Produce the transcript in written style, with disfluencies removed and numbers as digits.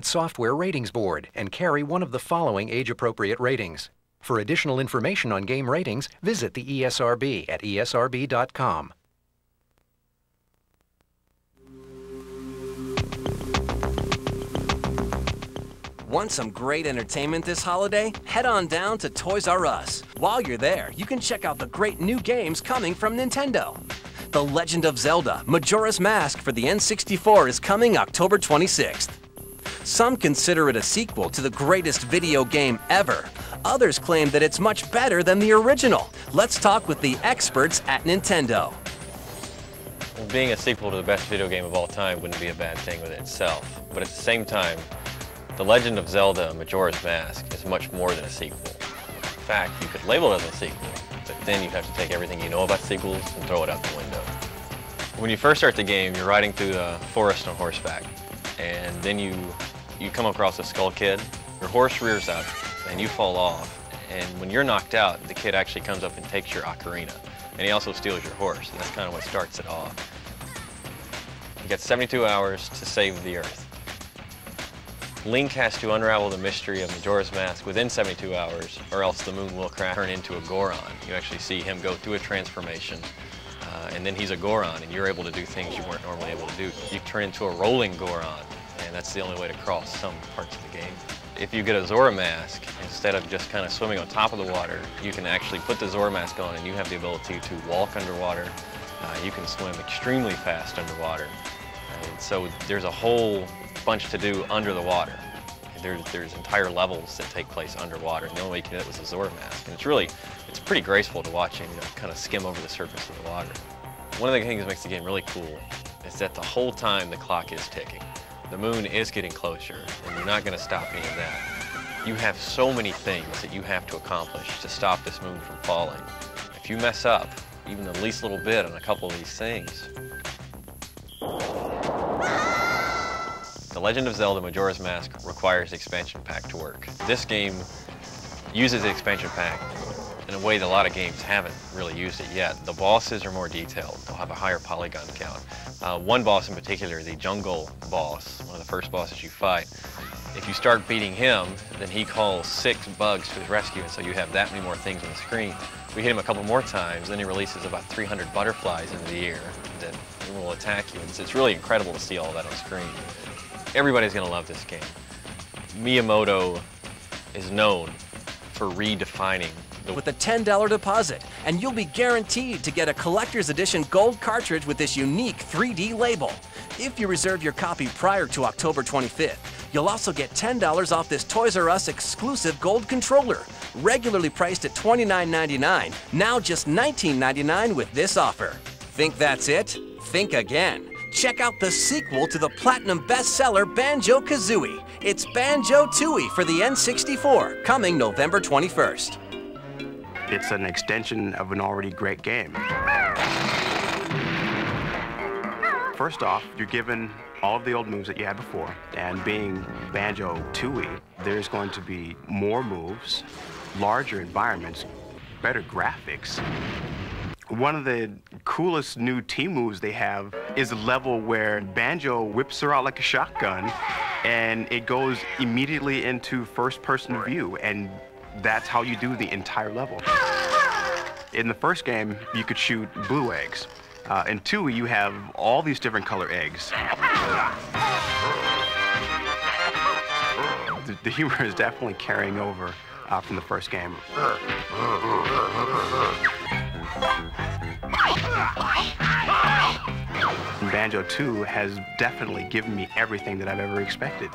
Software Ratings Board and carry one of the following age-appropriate ratings. For additional information on game ratings, visit the ESRB at esrb.com. Want some great entertainment this holiday? Head on down to Toys R Us. While you're there, you can check out the great new games coming from Nintendo. The Legend of Zelda, Majora's Mask for the N64 is coming October 26th. Some consider it a sequel to the greatest video game ever. Others claim that it's much better than the original. Let's talk with the experts at Nintendo. Well, being a sequel to the best video game of all time wouldn't be a bad thing within itself. But at the same time, The Legend of Zelda, Majora's Mask is much more than a sequel. In fact, you could label it as a sequel, but then you have to take everything you know about sequels and throw it out the window. When you first start the game, you're riding through the forest on horseback, and then you come across a skull kid. Your horse rears up, and you fall off. And when you're knocked out, the kid actually comes up and takes your ocarina, and he also steals your horse, and that's kind of what starts it off. You got 72 hours to save the Earth. Link has to unravel the mystery of Majora's Mask within 72 hours, or else the moon will crash, turn into a Goron. You actually see him go through a transformation, and then he's a Goron, and you're able to do things you weren't normally able to do. You turn into a rolling Goron, and that's the only way to cross some parts of the game. If you get a Zora mask, instead of just kind of swimming on top of the water, you can actually put the Zora mask on, and you have the ability to walk underwater. You can swim extremely fast underwater. And so there's a whole bunch to do under the water. There's entire levels that take place underwater, and the only way you can do it was a Zora mask. And it's pretty graceful to watch him, kind of skim over the surface of the water. One of the things that makes the game really cool is that the whole time the clock is ticking. The moon is getting closer, and you're not going to stop any of that. You have so many things that you have to accomplish to stop this moon from falling. If you mess up even the least little bit on a couple of these things, The Legend of Zelda Majora's Mask requires the expansion pack to work. This game uses the expansion pack in a way that a lot of games haven't really used it yet. The bosses are more detailed. They'll have a higher polygon count. One boss in particular, the jungle boss, one of the first bosses you fight, if you start beating him, then he calls 6 bugs to his rescue, and so you have that many more things on the screen. We hit him a couple more times, then he releases about 300 butterflies into the air that will attack you. It's really incredible to see all that on screen. Everybody's going to love this game. Miyamoto is known for redefining with a $10 deposit, and you'll be guaranteed to get a collector's edition gold cartridge with this unique 3D label. If you reserve your copy prior to October 25th, you'll also get $10 off this Toys R Us exclusive gold controller, regularly priced at $29.99, now just $19.99 with this offer. Think that's it? Think again. Check out the sequel to the platinum bestseller Banjo-Kazooie. It's Banjo-Tooie for the N64, coming November 21st. It's an extension of an already great game. First off, you're given all of the old moves that you had before, and being Banjo-Tooie, there's going to be more moves, larger environments, better graphics. One of the coolest new team moves they have is a level where Banjo whips her out like a shotgun, and it goes immediately into first-person view, and that's how you do the entire level. In the first game, you could shoot blue eggs. In Tooie, you have all these different color eggs. The humor is definitely carrying over from the first game. Banjo 2 has definitely given me everything that I've ever expected.